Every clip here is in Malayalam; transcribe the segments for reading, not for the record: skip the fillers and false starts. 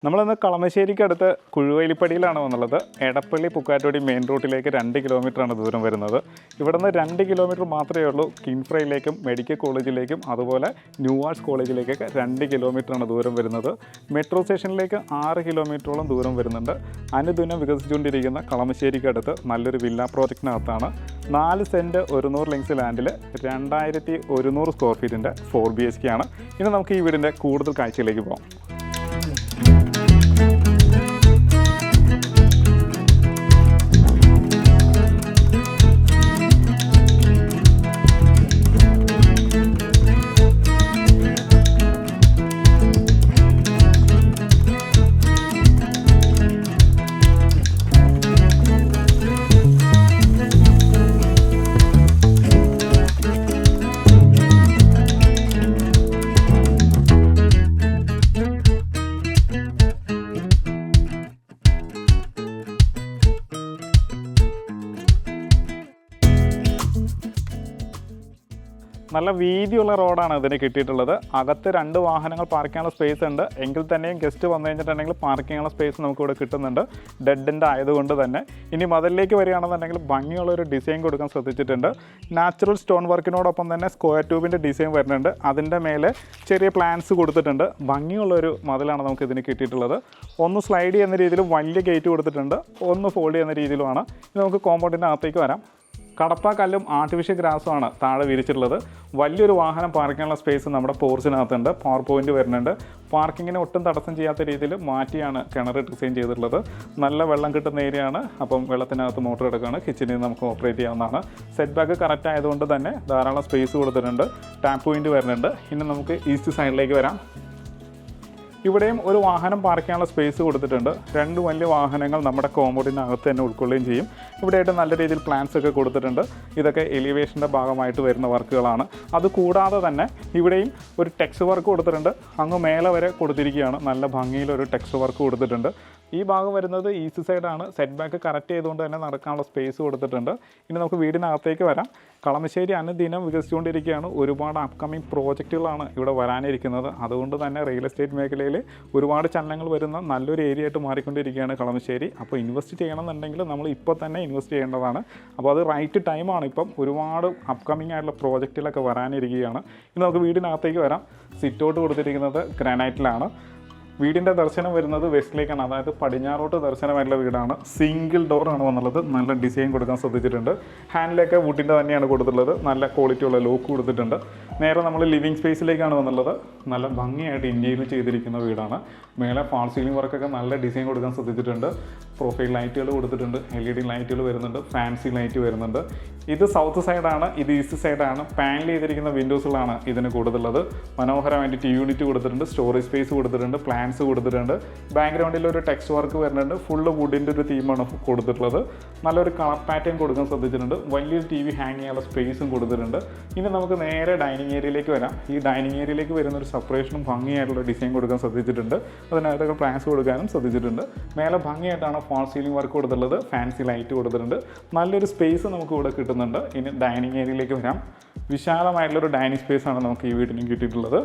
നമ്മളിന്ന് കളമശ്ശേരിക്കടുത്ത് കുഴുവയിലിപ്പടിയിലാണ് വന്നുള്ളത്. എടപ്പള്ളി പുക്കാറ്റോടി മെയിൻ റൂട്ടിലേക്ക് 2 കിലോമീറ്ററാണ് ദൂരം വരുന്നത്. ഇവിടുന്ന് 2 കിലോമീറ്റർ മാത്രമേ ഉള്ളൂ കിൻഫ്രയിലേക്കും മെഡിക്കൽ കോളേജിലേക്കും അതുപോലെ ന്യൂ ആർട്സ് കോളേജിലേക്കൊക്കെ 2 കിലോമീറ്ററാണ് ദൂരം വരുന്നത്. മെട്രോ സ്റ്റേഷനിലേക്ക് 6 കിലോമീറ്ററോളം ദൂരം വരുന്നുണ്ട്. അനുദിനം വികസിച്ചുകൊണ്ടിരിക്കുന്ന കളമശ്ശേരിക്കടുത്ത് നല്ലൊരു വില്ല പ്രോജക്റ്റിനകത്താണ് 4 സെൻറ്റ് 100 ലിങ്സ് ലാൻഡിൽ 2100 സ്ക്വയർ ഫീറ്റിൻ്റെ 4 BHK ആണ്. ഇനി നമുക്ക് ഈ വീടിൻ്റെ കൂടുതൽ കാഴ്ചയിലേക്ക് പോകാം. നല്ല വീതിയുള്ള റോഡാണ് ഇതിന് കിട്ടിയിട്ടുള്ളത്. അകത്ത് 2 വാഹനങ്ങൾ പാർക്ക് ചെയ്യാനുള്ള സ്പേസ് ഉണ്ട്. എങ്കിൽ തന്നെയും ഗസ്റ്റ് വന്നു കഴിഞ്ഞിട്ടുണ്ടെങ്കിൽ പാർക്ക് ചെയ്യാനുള്ള സ്പേസ് നമുക്കിവിടെ കിട്ടുന്നുണ്ട്. ഡെഡിൻ്റെ ആയതുകൊണ്ട് തന്നെ. ഇനി മതിലേക്ക് വരികയാണെന്നുണ്ടെങ്കിൽ ഭംഗിയുള്ളൊരു ഡിസൈൻ കൊടുക്കാൻ ശ്രദ്ധിച്ചിട്ടുണ്ട്. നാച്ചുറൽ സ്റ്റോൺ വർക്കിനോടൊപ്പം തന്നെ സ്ക്വയർ ട്യൂബിൻ്റെ ഡിസൈൻ വരുന്നുണ്ട്. അതിൻ്റെ മേലെ ചെറിയ പ്ലാൻസ് കൊടുത്തിട്ടുണ്ട്. ഭംഗിയുള്ളൊരു മതിലാണ് നമുക്ക് ഇതിന് കിട്ടിയിട്ടുള്ളത്. ഒന്ന് സ്ലൈഡ് ചെയ്യുന്ന രീതിയിൽ വലിയ ഗേറ്റ് കൊടുത്തിട്ടുണ്ട്, ഒന്ന് ഫോൾഡ് ചെയ്യുന്ന രീതിയിലുമാണ്. ഇത് നമുക്ക് കോമ്പൗണ്ടിൻ്റെ അകത്തേക്ക് വരാം. കടപ്പാക്കല്ലും ആർട്ടിഫിഷ്യൽ ഗ്രാസുമാണ് താഴെ വിരിച്ചിട്ടുള്ളത്. വലിയൊരു വാഹനം പാർക്കിങ്ങുള്ള സ്പേസ് നമ്മുടെ പോർച്ചിനകത്തുണ്ട്. പവർ പോയിന്റ് വരുന്നുണ്ട്. പാർക്കിങ്ങിന് ഒട്ടും തടസ്സം ചെയ്യാത്ത രീതിയിൽ മാറ്റിയാണ് കിണർ ഡിസൈൻ ചെയ്തിട്ടുള്ളത്. നല്ല വെള്ളം കിട്ടുന്ന ഏരിയയാണ്. അപ്പം വെള്ളത്തിനകത്ത് മോട്ടർ എടുക്കുകയാണ്. കിച്ചണിൽ നിന്ന് നമുക്ക് ഓപ്പറേറ്റ് ചെയ്യാവുന്നതാണ്. സെറ്റ് ബാക്ക് കറക്റ്റ് ആയതുകൊണ്ട് തന്നെ ധാരാളം സ്പേസ് കൊടുത്തിട്ടുണ്ട്. ടാപ്പ് പോയിന്റ് വരുന്നുണ്ട്. ഇനി നമുക്ക് ഈസ്റ്റ് സൈഡിലേക്ക് വരാം. ഇവിടെയും ഒരു വാഹനം പാർക്ക് ചെയ്യാനുള്ള സ്പേസ് കൊടുത്തിട്ടുണ്ട്. 2 വലിയ വാഹനങ്ങൾ നമ്മുടെ കോമ്പൗണ്ടിനകത്ത് തന്നെ ഉൾക്കൊള്ളുകയും ചെയ്യും. ഇവിടെയായിട്ട് നല്ല രീതിയിൽ പ്ലാൻസ് ഒക്കെ കൊടുത്തിട്ടുണ്ട്. ഇതൊക്കെ എലിവേഷൻ്റെ ഭാഗമായിട്ട് വരുന്ന വർക്കുകളാണ്. അതുകൂടാതെ തന്നെ ഇവിടെയും ഒരു ടെക്സ്റ്റ് വർക്ക് കൊടുത്തിട്ടുണ്ട്. അങ്ങ് മേലെ വരെ കൊടുത്തിരിക്കുകയാണ്. നല്ല ഭംഗിയിലൊരു ടെക്സ്റ്റ് വർക്ക് കൊടുത്തിട്ടുണ്ട്. ഈ ഭാഗം വരുന്നത് ഈസ്റ്റ് സൈഡാണ്. സെറ്റ് ബാക്ക് കറക്റ്റ് ചെയ്തുകൊണ്ട് തന്നെ നടക്കാനുള്ള സ്പേസ് കൊടുത്തിട്ടുണ്ട്. ഇനി നമുക്ക് വീടിനകത്തേക്ക് വരാം. കളമശ്ശേരി അനുദിനം വികസിച്ചുകൊണ്ടിരിക്കുകയാണ്. ഒരുപാട് അപ്കമിങ് പ്രോജക്റ്റുകളാണ് ഇവിടെ വരാനിരിക്കുന്നത്. അതുകൊണ്ട് തന്നെ റിയൽ എസ്റ്റേറ്റ് മേഖലയിൽ ഒരുപാട് ചലനങ്ങൾ വരുന്ന നല്ലൊരു ഏരിയ ആയിട്ട് മാറിക്കൊണ്ടിരിക്കുകയാണ് കളമശ്ശേരി. അപ്പോൾ ഇൻവെസ്റ്റ് ചെയ്യണമെന്നുണ്ടെങ്കിൽ നമ്മൾ ഇപ്പോൾ തന്നെ ഇൻവെസ്റ്റ് ചെയ്യേണ്ടതാണ്. അപ്പോൾ അത് റൈറ്റ് ടൈമാണ്. ഇപ്പം ഒരുപാട് അപ്കമിങ് ആയിട്ടുള്ള പ്രോജക്റ്റുകളൊക്കെ വരാനിരിക്കുകയാണ്. ഇനി നമുക്ക് വീടിനകത്തേക്ക് വരാം. സിറ്റ് ഔട്ട് കൊടുത്തിരിക്കുന്നത് ഗ്രാനൈറ്റിലാണ്. വീടിൻ്റെ ദർശനം വരുന്നത് വെസ്റ്റിലേക്കാണ്. അതായത് പടിഞ്ഞാറോട്ട് ദർശനമായിട്ടുള്ള വീടാണ്. സിംഗിൾ ഡോറാണ് വന്നുള്ളത്. നല്ല ഡിസൈൻ കൊടുക്കാൻ ശ്രദ്ധിച്ചിട്ടുണ്ട്. ഹാൻഡിലൊക്കെ വുഡിൻ്റെ തന്നെയാണ് കൊടുത്തിട്ടുള്ളത്. നല്ല ക്വാളിറ്റിയുള്ള ലോക്ക് കൊടുത്തിട്ടുണ്ട്. നേരെ നമ്മൾ ലിവിങ് സ്പേസിലേക്കാണ് വന്നുള്ളത്. നല്ല ഭംഗിയായിട്ട് ഇന്ത്യയിൽ ചെയ്തിരിക്കുന്ന വീടാണ്. മേലെ ഫാൾ സീലിംഗ് വർക്കൊക്കെ നല്ല ഡിസൈൻ കൊടുക്കാൻ ശ്രദ്ധിച്ചിട്ടുണ്ട്. പ്രൊഫൈൽ ലൈറ്റുകൾ കൊടുത്തിട്ടുണ്ട്. LED ലൈറ്റുകൾ വരുന്നുണ്ട്. ഫാൻസി ലൈറ്റ് വരുന്നുണ്ട്. ഇത് സൗത്ത് സൈഡാണ്. ഇത് ഈസ്റ്റ് സൈഡാണ്. പാനൽ ചെയ്തിരിക്കുന്ന വിൻഡോസുകളാണ് ഇതിന് കൂടുതലുള്ളത്. മനോഹരമായിട്ട് TV യൂണിറ്റ് കൊടുത്തിട്ടുണ്ട്. സ്റ്റോറേജ് സ്പേസ് കൊടുത്തിട്ടുണ്ട്. പ്ലാൻസ് കൊടുത്തിട്ടുണ്ട്. ബാക്ക്ഗ്രൗണ്ടിൽ ഒരു ടെക്സ്റ്റ് വർക്ക് വരുന്നുണ്ട്. ഫുള്ള് വുഡിൻ്റെ ഒരു തീമാണ് കൊടുത്തിട്ടുള്ളത്. നല്ലൊരു കളർ പാറ്റേൺ കൊടുക്കാൻ ശ്രദ്ധിച്ചിട്ടുണ്ട്. വലിയൊരു TV ഹാങ് ചെയ്യാനുള്ള സ്പേസും കൊടുത്തിട്ടുണ്ട്. ഇനി നമുക്ക് നേരെ ഡൈനിങ് ഏരിയയിലേക്ക് വരാം. ഈ ഡൈനിങ് ഏരിയയിലേക്ക് വരുന്ന ഒരു സെപ്പറേഷനും ഭംഗിയായിട്ടുള്ള ഡിസൈൻ കൊടുക്കാൻ ശ്രദ്ധിച്ചിട്ടുണ്ട്. അതിനകത്തൊക്കെ പ്ലാൻസ് കൊടുക്കാനും ശ്രദ്ധിച്ചിട്ടുണ്ട്. മേലെ ഭംഗിയായിട്ടാണ് ഫാൾ സീലിംഗ് വർക്ക് കൊടുത്തിട്ടുള്ളത്. ഫാൻസി ലൈറ്റ് കൊടുത്തിട്ടുണ്ട്. നല്ലൊരു സ്പേസ് നമുക്ക് ഇവിടെ കിട്ടുന്നുണ്ട്. ഇനി ഡൈനിങ് ഏരിയയിലേക്ക് വരാം. വിശാലമായിട്ടുള്ളൊരു ഡൈനിങ് സ്പേസാണ് നമുക്ക് ഈ വീടിന് കിട്ടിയിട്ടുള്ളത്.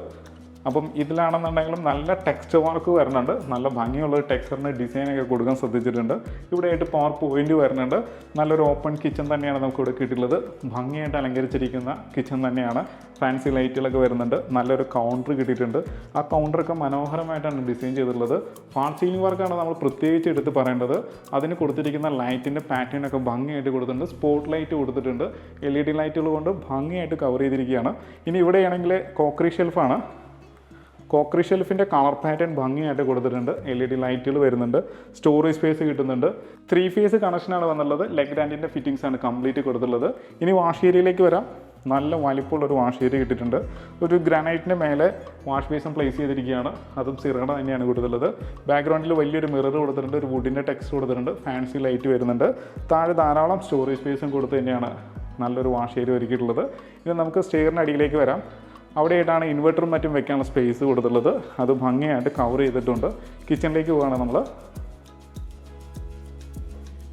അപ്പം ഇതിലാണെന്നുണ്ടെങ്കിലും നല്ല ടെക്സ്റ്റ് വർക്ക് വരുന്നുണ്ട്. നല്ല ഭംഗിയുള്ളൊരു ടെക്സ്ചറിന് ഡിസൈനൊക്കെ കൊടുക്കാൻ ശ്രദ്ധിച്ചിട്ടുണ്ട്. ഇവിടെയായിട്ട് പവർ പോയിന്റ് വരുന്നുണ്ട്. നല്ലൊരു ഓപ്പൺ കിച്ചൺ തന്നെയാണ് നമുക്ക് ഇവിടെ കിട്ടിയിട്ടുള്ളത്. ഭംഗിയായിട്ട് അലങ്കരിച്ചിരിക്കുന്ന കിച്ചൺ തന്നെയാണ്. ഫാൻസി ലൈറ്റുകളൊക്കെ വരുന്നുണ്ട്. നല്ലൊരു കൗണ്ടർ കിട്ടിയിട്ടുണ്ട്. ആ കൗണ്ടറൊക്കെ മനോഹരമായിട്ടാണ് ഡിസൈൻ ചെയ്തിട്ടുള്ളത്. ഫാൾ സീലിംഗ് വർക്കാണ് നമ്മൾ പ്രത്യേകിച്ച് എടുത്ത് പറയേണ്ടത്. അതിന് കൊടുത്തിരിക്കുന്ന ലൈറ്റിൻ്റെ പാറ്റേൺ ഒക്കെ ഭംഗിയായിട്ട് കൊടുത്തിട്ടുണ്ട്. സ്പോട്ട് ലൈറ്റ് കൊടുത്തിട്ടുണ്ട്. LED ലൈറ്റുകൾ കൊണ്ട് ഭംഗിയായിട്ട് കവർ ചെയ്തിരിക്കുകയാണ്. ഇനി ഇവിടെയാണെങ്കിൽ കോക്കറി ഷെൽഫാണ്. കോക്കറി ഷെൽഫിൻ്റെ കളർ പാറ്റേൺ ഭംഗിയായിട്ട് കൊടുത്തിട്ടുണ്ട്. LED ലൈറ്റുകൾ വരുന്നുണ്ട്. സ്റ്റോറേജ് സ്പേസ് കിട്ടുന്നുണ്ട്. 3 ഫേസ് കണക്ഷനാണ് വന്നുള്ളത്. ലെഗ് റാൻഡിൻ്റെ ഫിറ്റിങ്സ് ആണ് കംപ്ലീറ്റ് കൊടുത്തിട്ടുള്ളത്. ഇനി വാഷ് ഏരിയയിലേക്ക് വരാം. നല്ല വലിപ്പമുള്ളൊരു വാഷ് ഏരിയ കിട്ടിയിട്ടുണ്ട്. ഒരു ഗ്രാനൈറ്റിൻ്റെ മേലെ വാഷ് ബേസും പ്ലേസ് ചെയ്തിരിക്കുകയാണ്. അതും സിറയുടെ തന്നെയാണ് കൊടുത്തിട്ടുള്ളത്. ബാക്ക്ഗ്രൗണ്ടിൽ വലിയൊരു മിറർ കൊടുത്തിട്ടുണ്ട്. ഒരു വുഡിൻ്റെ ടെക്സ്റ്റ് കൊടുത്തിട്ടുണ്ട്. ഫാൻസി ലൈറ്റ് വരുന്നുണ്ട്. താഴെ ധാരാളം സ്റ്റോറേജ് സ്പേസും കൊടുത്ത് തന്നെയാണ് നല്ലൊരു വാഷ് ഏരിയ ഒരുക്കിയിട്ടുള്ളത്. ഇനി നമുക്ക് സ്റ്റെയറിന് അടിയിലേക്ക് വരാം. അവിടെയായിട്ടാണ് ഇൻവെർട്ടറും മറ്റും വെക്കാനുള്ള സ്പേസ് കൊടുത്തിട്ടുള്ളത്. അത് ഭംഗിയായിട്ട് കവർ ചെയ്തിട്ടുണ്ട്. കിച്ചണിലേക്ക് പോവുകയാണ് നമ്മൾ.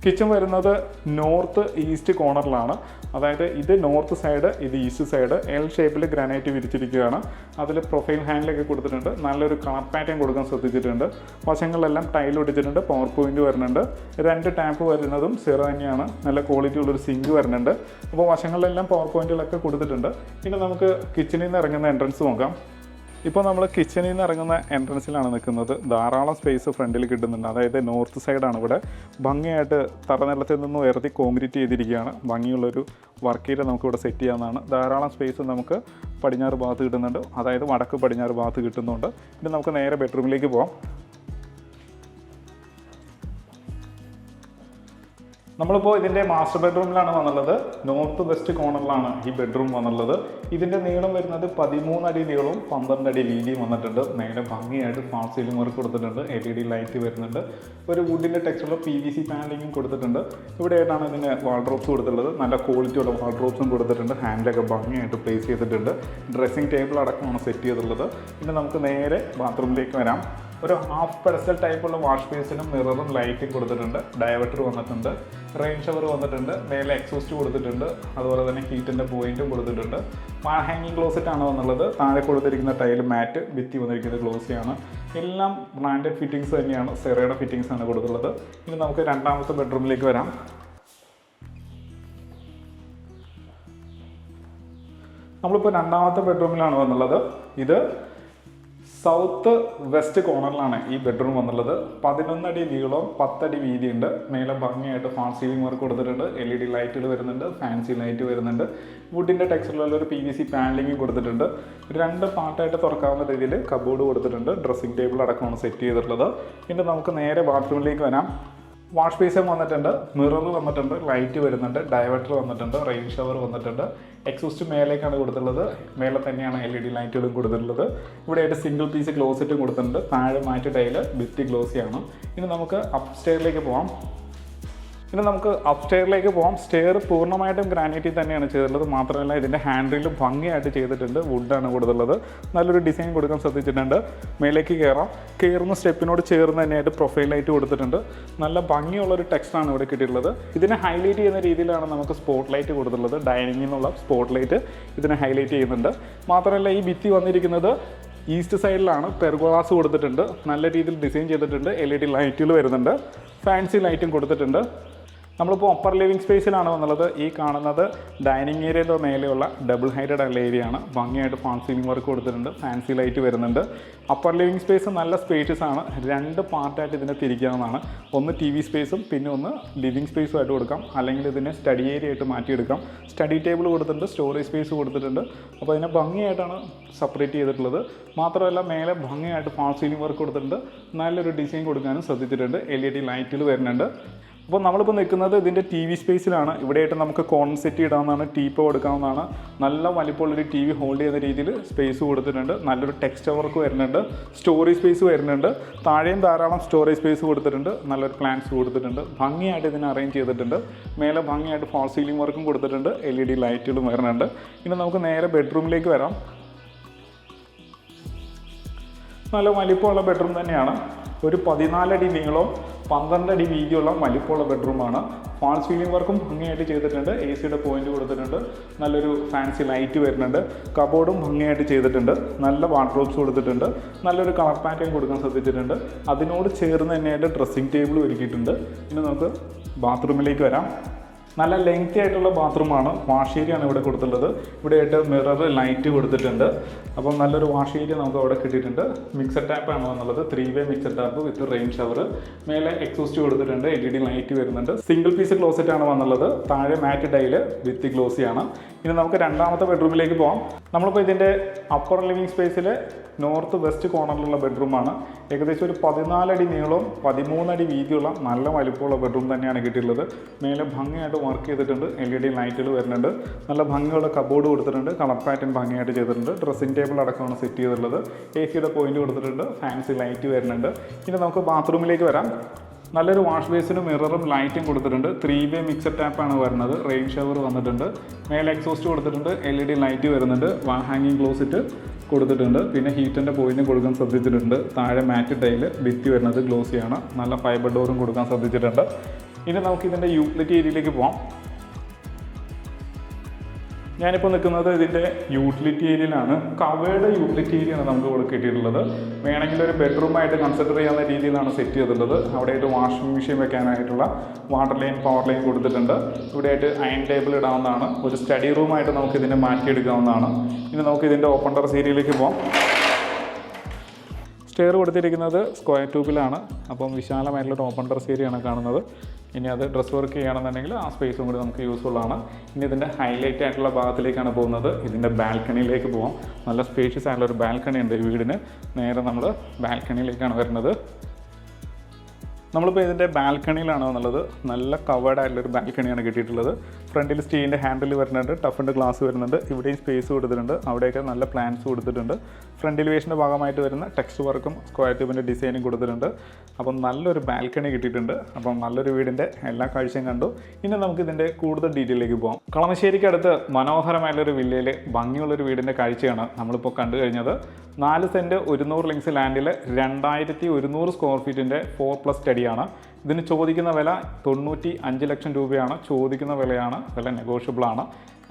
കിച്ചൺ വരുന്നത് നോർത്ത് ഈസ്റ്റ് കോർണറിലാണ്. അതായത് ഇത് നോർത്ത് സൈഡ്, ഇത് ഈസ്റ്റ് സൈഡ്, എൽ ഷേപ്പിൽ ഗ്രാനൈറ്റ് വിരിച്ചിരിക്കുകയാണ്. അതിൽ പ്രൊഫൈൽ ഹാൻഡിലൊക്കെ കൊടുത്തിട്ടുണ്ട്. നല്ലൊരു കളർ പാറ്റേൺ കൊടുക്കാൻ ശ്രദ്ധിച്ചിട്ടുണ്ട്. വശങ്ങളിലെല്ലാം ടൈൽ ഒടിച്ചിട്ടുണ്ട്. പവർ പോയിന്റ് വരുന്നുണ്ട്. 2 ടാപ്പ് വരുന്നതും സിറ തന്നെയാണ്. നല്ല ക്വാളിറ്റി ഉള്ളൊരു സിങ്ക് വരുന്നുണ്ട്. അപ്പോൾ വശങ്ങളിലെല്ലാം പവർ പോയിന്റുകളൊക്കെ കൊടുത്തിട്ടുണ്ട്. ഇനി നമുക്ക് കിച്ചണിൽ നിന്ന് ഇറങ്ങുന്ന എൻട്രൻസ് നോക്കാം. ഇപ്പോൾ നമ്മൾ കിച്ചണിൽ നിന്ന് ഇറങ്ങുന്ന എൻട്രൻസിലാണ് നിൽക്കുന്നത്. ധാരാളം സ്പേസ് ഫ്രണ്ടിൽ കിട്ടുന്നുണ്ട്. അതായത് നോർത്ത് സൈഡാണ് ഇവിടെ. ഭംഗിയായിട്ട് തറനിലത്തിൽ നിന്ന് ഉയർത്തി കോൺക്രീറ്റ് ചെയ്തിരിക്കുകയാണ്. ഭംഗിയുള്ളൊരു വർക്ക് ഏരിയ നമുക്കിവിടെ സെറ്റ് ചെയ്യാവുന്നതാണ്. ധാരാളം സ്പേസ് നമുക്ക് പടിഞ്ഞാറ് ഭാഗത്ത് കിട്ടുന്നുണ്ട്. അതായത് വടക്ക് പടിഞ്ഞാറ് ഭാഗത്ത് കിട്ടുന്നുണ്ട്. ഇനി നമുക്ക് നേരെ ബെഡ്റൂമിലേക്ക് പോകാം. നമ്മളിപ്പോൾ ഇതിൻ്റെ മാസ്റ്റർ ബെഡ്റൂമിലാണ് വന്നുള്ളത്. നോർത്ത് വെസ്റ്റ് കോർണറിലാണ് ഈ ബെഡ്റൂം വന്നുള്ളത്. ഇതിൻ്റെ നീളം വരുന്നത് 13 അടി നീളവും 12 അടി വീതിയും വന്നിട്ടുണ്ട്. നേരെ ഭംഗിയായിട്ട് ഫാൾ സീലിംഗ് വർക്ക് കൊടുത്തിട്ടുണ്ട്. LED ലൈറ്റ് വരുന്നുണ്ട്. ഒരു വുഡിൻ്റെ ടെക്സ്ചറുള്ള PVC പാനലിങ്ങും കൊടുത്തിട്ടുണ്ട്. ഇവിടെയായിട്ടാണ് ഇതിന് വാൾഡ്രോബ്സ് കൊടുത്തിട്ടുള്ളത്. നല്ല ക്വാളിറ്റിയുള്ള വാൾഡ്രോബ്സും കൊടുത്തിട്ടുണ്ട്. ഹാൻഡിലൊക്കെ ഭംഗിയായിട്ട് പ്ലേസ് ചെയ്തിട്ടുണ്ട്. ഡ്രസ്സിംഗ് ടേബിൾ അടക്കമാണ് സെറ്റ് ചെയ്തിട്ടുള്ളത്. പിന്നെ നമുക്ക് നേരെ ബാത്റൂമിലേക്ക് വരാം. ഒരു ഹാഫ് പെഡസ്റ്റൽ ടൈപ്പുള്ള വാഷ് ബേസിനും മിററും ലൈറ്റും കൊടുത്തിട്ടുണ്ട്. ഡയവേർട്ടർ വന്നിട്ടുണ്ട്. റെയിൻ ഷവർ വന്നിട്ടുണ്ട്. മേലെ എക്സോസ്റ്റ് കൊടുത്തിട്ടുണ്ട്. അതുപോലെ തന്നെ ഹീറ്റിൻ്റെ പോയിന്റും കൊടുത്തിട്ടുണ്ട്. വാൾ ഹാങ്ങിങ് ക്ലോസറ്റ് ആണ് വന്നുള്ളത്. താഴെ കൊടുത്തിരിക്കുന്ന ടൈൽ മാറ്റ്, ഭിത്തി വന്നിരിക്കുന്നത് ഗ്ലോസിയാണ്. എല്ലാം ബ്രാൻഡഡ് ഫിറ്റിങ്സ് തന്നെയാണ്. സെറയുടെ ഫിറ്റിങ്സ് ആണ് കൊടുത്തുള്ളത്. ഇനി നമുക്ക് രണ്ടാമത്തെ ബെഡ്റൂമിലേക്ക് വരാം. നമ്മളിപ്പോൾ രണ്ടാമത്തെ ബെഡ്റൂമിലാണ് വന്നുള്ളത്. ഇത് സൗത്ത് വെസ്റ്റ് കോർണറിലാണ് ഈ ബെഡ്റൂം വന്നുള്ളത്. 11 അടി നീളവും 10 അടി വീതിയുണ്ട്. മേലെ ഭംഗിയായിട്ട് ഫാൾ സീലിംഗ് വർക്ക് കൊടുത്തിട്ടുണ്ട്. LED ലൈറ്റുകൾ വരുന്നുണ്ട്. ഫാൻസി ലൈറ്റ് വരുന്നുണ്ട്. വുഡിൻ്റെ ടെക്സ്ചറിലുള്ള ഒരു PVC പാനലിംഗ് കൊടുത്തിട്ടുണ്ട്. 2 പാർട്ടായിട്ട് തുറക്കാവുന്ന രീതിയിൽ കബോർഡ് കൊടുത്തിട്ടുണ്ട്. ഡ്രസ്സിംഗ് ടേബിൾ അടക്കമാണ് സെറ്റ് ചെയ്തിട്ടുള്ളത്. പിന്നെ നമുക്ക് നേരെ ബാത്റൂമിലേക്ക് വരാം. വാഷ് ബേസിൻ വന്നിട്ടുണ്ട്. മിറർ വന്നിട്ടുണ്ട്. ലൈറ്റ് വരുന്നുണ്ട്. ഡയവേർട്ടർ വന്നിട്ടുണ്ട്. റെയിൻ ഷവർ വന്നിട്ടുണ്ട്. എക്സോസ്റ്റ് മേലേക്കാണ് കൊടുത്തിട്ടുള്ളത്. മേലെ തന്നെയാണ് LED ലൈറ്റുകളും കൊടുത്തിട്ടുള്ളത്. ഇവിടെയായിട്ട് സിംഗിൾ പീസ് ക്ലോസറ്റും കൊടുത്തിട്ടുണ്ട്. താഴെ മാറ്റ് ടൈല്, ഭിത്തി ഗ്ലോസിയാണ്. ഇനി നമുക്ക് അപ്സ്റ്റെയറിലേക്ക് പോകാം. സ്റ്റെയർ പൂർണ്ണമായിട്ടും ഗ്രാനൈറ്റിൽ തന്നെയാണ് ചെയ്തിട്ടുള്ളത്. മാത്രമല്ല ഇതിൻ്റെ ഹാൻഡിലും ഭംഗിയായിട്ട് ചെയ്തിട്ടുണ്ട്. വുഡാണ് കൊടുത്തുള്ളത്. നല്ലൊരു ഡിസൈൻ കൊടുക്കാൻ ശ്രദ്ധിച്ചിട്ടുണ്ട്. മേലേക്ക് കയറുന്ന സ്റ്റെപ്പിനോട് ചേർന്ന് തന്നെയായിട്ട് പ്രൊഫൈൽ ലൈറ്റ് കൊടുത്തിട്ടുണ്ട്. നല്ല ഭംഗിയുള്ളൊരു ടെക്സ്റ്റാണ് ഇവിടെ കിട്ടിയിട്ടുള്ളത്. ഇതിനെ ഹൈലൈറ്റ് ചെയ്യുന്ന രീതിയിലാണ് നമുക്ക് സ്പോട്ട് ലൈറ്റ് കൊടുത്തിട്ടുള്ളത്. ഡൈനിങ്ങിൽ നിന്നുള്ള സ്പോട്ട് ലൈറ്റ് ഇതിനെ ഹൈലൈറ്റ് ചെയ്യുന്നുണ്ട്. മാത്രമല്ല ഈ ഭിത്തി വന്നിരിക്കുന്നത് ഈസ്റ്റ് സൈഡിലാണ്. പെർഗോളാസ് കൊടുത്തിട്ടുണ്ട്. നല്ല രീതിയിൽ ഡിസൈൻ ചെയ്തിട്ടുണ്ട്. LED ലൈറ്റുകൾ വരുന്നുണ്ട്. ഫാൻസി ലൈറ്റും കൊടുത്തിട്ടുണ്ട്. നമ്മളിപ്പോൾ അപ്പർ ലിവിങ് സ്പേസിലാണ് വന്നുള്ളത്. ഈ കാണുന്നത് ഡൈനിങ് ഏരിയയുടെ മേലെയുള്ള ഡബിൾ ഹൈറ്റഡ് ഉള്ള ഏരിയയാണ്. ഭംഗിയായിട്ട് ഫാൾ സീലിംഗ് വർക്ക് കൊടുത്തിട്ടുണ്ട്. ഫാൻസി ലൈറ്റ് വരുന്നുണ്ട്. അപ്പർ ലിവിങ് സ്പേസ് നല്ല സ്പേഷ്യസ് ആണ്. 2 പാർട്ടായിട്ട് ഇതിനെ തിരിക്കാവുന്നതാണ്. ഒന്ന് TV സ്പേസും പിന്നെ ഒന്ന് ലിവിങ് സ്പേസും ആയിട്ട് കൊടുക്കാം. അല്ലെങ്കിൽ ഇതിനെ സ്റ്റഡി ഏരിയ ആയിട്ട് മാറ്റിയെടുക്കാം. സ്റ്റഡി ടേബിൾ കൊടുത്തിട്ടുണ്ട്. സ്റ്റോറേജ് സ്പേസ് കൊടുത്തിട്ടുണ്ട്. അപ്പോൾ ഇതിനെ ഭംഗിയായിട്ടാണ് സെപ്പറേറ്റ് ചെയ്തിട്ടുള്ളത്. മാത്രമല്ല മേലെ ഭംഗിയായിട്ട് ഫാൾ സീലിംഗ് വർക്ക് കൊടുത്തിട്ടുണ്ട്. നല്ലൊരു ഡിസൈൻ കൊടുക്കാനും ശ്രദ്ധിച്ചിട്ടുണ്ട്. LED ലൈറ്റുകൾ വരുന്നുണ്ട്. അപ്പോൾ നമ്മളിപ്പോൾ നിൽക്കുന്നത് ഇതിൻ്റെ TV സ്പേസിലാണ്. ഇവിടെയായിട്ട് നമുക്ക് കോൺ സെറ്റ് ഇടാവുന്നതാണ്. ടീപ്പോ കൊടുക്കാവുന്നതാണ്. നല്ല വലിപ്പമുള്ളൊരു TV ഹോൾഡ് ചെയ്യുന്ന രീതിയിൽ സ്പേസ് കൊടുത്തിട്ടുണ്ട്. നല്ലൊരു ടെക്സ്ചർ വർക്ക് വരുന്നുണ്ട്. സ്റ്റോറേജ് സ്പേസ് വരുന്നുണ്ട്. താഴെയും ധാരാളം സ്റ്റോറേജ് സ്പേസ് കൊടുത്തിട്ടുണ്ട്. നല്ലൊരു പ്ലാന്റ്സ് കൊടുത്തിട്ടുണ്ട്. ഭംഗിയായിട്ട് ഇതിനെ അറേഞ്ച് ചെയ്തിട്ടുണ്ട്. മേലെ ഭംഗിയായിട്ട് ഫാൾ സീലിംഗ് വർക്കും കൊടുത്തിട്ടുണ്ട്. LED ലൈറ്റുകളും വരുന്നുണ്ട്. ഇനി നമുക്ക് നേരെ ബെഡ്റൂമിലേക്ക് വരാം. നല്ല വലിപ്പമുള്ള ബെഡ്റൂം തന്നെയാണ്. ഒരു 14 അടി നീളവും 12 അടി വീതിയുള്ള വലിപ്പമുള്ള ബെഡ്റൂമാണ്. ഫാൾ സീലിംഗ് വർക്കും ഭംഗിയായിട്ട് ചെയ്തിട്ടുണ്ട്. AC യുടെ പോയിന്റ് കൊടുത്തിട്ടുണ്ട്. നല്ലൊരു ഫാൻസി ലൈറ്റ് വരുന്നുണ്ട്. കബോർഡും ഭംഗിയായിട്ട് ചെയ്തിട്ടുണ്ട്. നല്ല വാർഡ്രോബ്സ് കൊടുത്തിട്ടുണ്ട്. നല്ലൊരു കളർ പാറ്റേൺ കൊടുക്കാൻ ശ്രദ്ധിച്ചിട്ടുണ്ട്. അതിനോട് ചേർന്ന് തന്നെയായിട്ട് ഡ്രസ്സിംഗ് ടേബിൾ ഒരുക്കിയിട്ടുണ്ട്. ഇനി നമുക്ക് ബാത്റൂമിലേക്ക് വരാം. നല്ല ലെങ്തി ആയിട്ടുള്ള ബാത്റൂമാണ്. വാഷ് ഏരിയയാണ് ഇവിടെ കൊടുത്തിട്ടുള്ളത്. ഇവിടെയായിട്ട് മിറർ ലൈറ്റ് കൊടുത്തിട്ടുണ്ട്. അപ്പം നല്ലൊരു വാഷ് ഏരിയ നമുക്ക് അവിടെ കിട്ടിയിട്ടുണ്ട്. മിക്സർ ടാപ്പാണ് വന്നുള്ളത്. 3-way മിക്സർ ടാപ്പ് വിത്ത് റെയിൻ ഷവർ. മേലെ എക്സോസ്റ്റ് കൊടുത്തിട്ടുണ്ട്. LED ലൈറ്റ് വരുന്നുണ്ട്. സിംഗിൾ പീസ് ക്ലോസറ്റ് ആണ് വന്നുള്ളത്. താഴെ മാറ്റ് ടൈല് വിത്ത് ഗ്ലോസിയാണ്. ഇനി നമുക്ക് രണ്ടാമത്തെ ബെഡ്റൂമിലേക്ക് പോകാം. നമ്മളിപ്പോൾ ഇതിൻ്റെ അപ്പർ ലിവിങ് സ്പേസിൽ നോർത്ത് വെസ്റ്റ് കോർണറിലുള്ള ബെഡ്റൂമാണ്. ഏകദേശം ഒരു 14 അടി നീളവും 13 അടി വീതിയുള്ള നല്ല വലിപ്പമുള്ള ബെഡ്റൂം തന്നെയാണ് കിട്ടിയിട്ടുള്ളത്. മേലെ ഭംഗിയായിട്ട് വർക്ക് ചെയ്തിട്ടുണ്ട്. LED ലൈറ്റുകൾ വരുന്നുണ്ട്. നല്ല ഭംഗിയുള്ള കബോർഡ് കൊടുത്തിട്ടുണ്ട്. കളർ പാറ്റേൺ ഭംഗിയായിട്ട് ചെയ്തിട്ടുണ്ട്. ഡ്രസ്സിംഗ് ടേബിൾ അടക്കമാണ് സെറ്റ് ചെയ്തിട്ടുള്ളത്. AC യുടെ പോയിന്റ് കൊടുത്തിട്ടുണ്ട്. ഫാൻസി ലൈറ്റ് വരുന്നുണ്ട്. ഇനി നമുക്ക് ബാത്റൂമിലേക്ക് വരാം. നല്ലൊരു വാഷ് ബേസിനും മിററും ലൈറ്റും കൊടുത്തിട്ടുണ്ട്. 3-way മിക്സർ ടാപ്പാണ് വരുന്നത്. റെയിൻ ഷവർ വന്നിട്ടുണ്ട്. മേലെ എക്സോസ്റ്റ് കൊടുത്തിട്ടുണ്ട്. LED ലൈറ്റ് വരുന്നുണ്ട്. വാൾ ഹാങ്ങിങ് ക്ലോസറ്റ് കൊടുത്തിട്ടുണ്ട്. പിന്നെ ഹീറ്റിൻ്റെ പോയിന്റ് കൊടുക്കാൻ ശ്രദ്ധിച്ചിട്ടുണ്ട്. താഴെ മാറ്റ് ടൈല് ഭിത്തി വരുന്നത് ഗ്ലോസിയാണ്. നല്ല ഫൈബർ ഡോറും കൊടുക്കാൻ ശ്രദ്ധിച്ചിട്ടുണ്ട്. ഇനി നമുക്ക് ഇതിൻ്റെ യൂട്ടിലിറ്റി ഏരിയയിലേക്ക് പോകാം. ഞാനിപ്പോൾ നിൽക്കുന്നത് ഇതിൻ്റെ യൂട്ടിലിറ്റി ഏരിയയിലാണ്. കവേർഡ് യൂട്ടിലിറ്റി ഏരിയയാണ് നമുക്ക് ഇവിടെ കിട്ടിയിട്ടുള്ളത്. വേണമെങ്കിൽ ഒരു ബെഡ്റൂമായിട്ട് കൺസിഡർ ചെയ്യാവുന്ന രീതിയിലാണ് സെറ്റ് ചെയ്തിട്ടുള്ളത്. അവിടെയായിട്ട് വാഷിംഗ് മെഷീൻ വെക്കാനായിട്ടുള്ള വാട്ടർ ലൈൻ, പവർ ലൈൻ കൊടുത്തിട്ടുണ്ട്. ഇവിടെയായിട്ട് അയൺ ടേബിൾ ഇടാവുന്നതാണ്. ഒരു സ്റ്റഡി റൂമായിട്ട് നമുക്ക് ഇതിനെ മാറ്റിയെടുക്കാവുന്നതാണ്. ഇനി നമുക്ക് ഇതിൻ്റെ ഓപ്പൺ ടെറസ് ഏരിയയിലേക്ക് പോകാം. സ്റ്റെയർ കൊടുത്തിരിക്കുന്നത് സ്ക്വയർ ട്യൂബിലാണ്. അപ്പം വിശാലമായിട്ടുള്ളൊരു ഓപ്പൺ ടെറസ് ഏരിയയാണ് കാണുന്നത്. ഇനി അത് ഡ്രസ് വർക്ക് ചെയ്യുകയാണെന്നുണ്ടെങ്കിൽ ആ സ്പേസും കൂടി നമുക്ക് യൂസ്ഫുള്ളാണ്. ഇനി ഇതിൻ്റെ ഹൈലൈറ്റ് ആയിട്ടുള്ള ഭാഗത്തിലേക്കാണ് പോകുന്നത്. ഇതിൻ്റെ ബാൽക്കണിയിലേക്ക് പോകാം. നല്ല സ്പേഷ്യസ് ആയിട്ടുള്ളൊരു ബാൽക്കണി ഉണ്ട് ഈ വീടിന്. നേരെ നമ്മൾ ബാൽക്കണിയിലേക്കാണ് വരുന്നത്. നമ്മളിപ്പോൾ ഇതിൻ്റെ ബാൽക്കണിയിലാണ് എന്നുള്ളത്. നല്ല കവേർഡ് ആയിട്ടുള്ളൊരു ബാൽക്കണിയാണ് കിട്ടിയിട്ടുള്ളത്. ഫ്രണ്ടിൽ സ്റ്റീലിൻ്റെ ഹാൻഡിൽ വരുന്നുണ്ട്, ടഫിൻ്റെ ഗ്ലാസ് വരുന്നുണ്ട്. ഇവിടെയും സ്പേസ് കൊടുത്തിട്ടുണ്ട്. അവിടെയൊക്കെ നല്ല പ്ലാൻസ് കൊടുത്തിട്ടുണ്ട്. ഫ്രണ്ട് എലിവേഷൻ്റെ ഭാഗമായിട്ട് വരുന്ന ടെക്സ്റ്റ് വർക്കും സ്ക്വയർ ട്യൂബിൻ്റെ ഡിസൈനും കൊടുത്തിട്ടുണ്ട്. അപ്പം നല്ലൊരു ബാൽക്കണി കിട്ടിയിട്ടുണ്ട്. അപ്പം നല്ലൊരു വീടിൻ്റെ എല്ലാ കാഴ്ചയും കണ്ടു. ഇനി നമുക്ക് ഇതിൻ്റെ കൂടുതൽ ഡീറ്റെയിലേക്ക് പോകാം. കളമശ്ശേരിക്ക് അടുത്ത് മനോഹരമായിട്ടുള്ളൊരു വില്ലയിൽ ഭംഗിയുള്ളൊരു വീടിൻ്റെ കാഴ്ചയാണ് നമ്മളിപ്പോൾ കണ്ടു കഴിഞ്ഞത്. 4 സെൻറ്റ് 100 ലിങ്സ് ലാൻഡിൽ 2100 സ്ക്വയർ ഫീറ്റിൻ്റെ 4+ സ്റ്റഡിയാണ്. ഇതിന് ചോദിക്കുന്ന വില 95 ലക്ഷം രൂപയാണ്. ചോദിക്കുന്ന വിലയാണ്. വില നെഗോഷ്യബിളാണ്.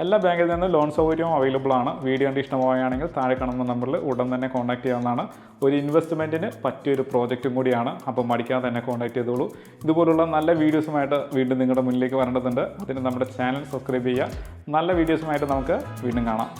എല്ലാ ബാങ്കിൽ നിന്നും ലോൺ സൗകര്യവും അവൈലബിൾ ആണ്. വീഡിയോ കണ്ട് ഇഷ്ടമാവുകയാണെങ്കിൽ താഴെ കാണുന്ന നമ്പറിൽ ഉടൻ തന്നെ കോൺടാക്ട് ചെയ്യാവുന്നതാണ്. ഒരു ഇൻവെസ്റ്റ്മെൻറ്റിന് പറ്റിയൊരു പ്രോജക്റ്റും കൂടിയാണ്. അപ്പം മടിക്കാതെ തന്നെ കോൺടാക്ട് ചെയ്തോളൂ. ഇതുപോലുള്ള നല്ല വീഡിയോസുമായിട്ട് വീണ്ടും നിങ്ങളുടെ മുന്നിലേക്ക് വരേണ്ടതുണ്ട്. അതിന് നമ്മുടെ ചാനൽ സബ്സ്ക്രൈബ് ചെയ്യുക. നല്ല വീഡിയോസുമായിട്ട് നമുക്ക് വീണ്ടും കാണാം.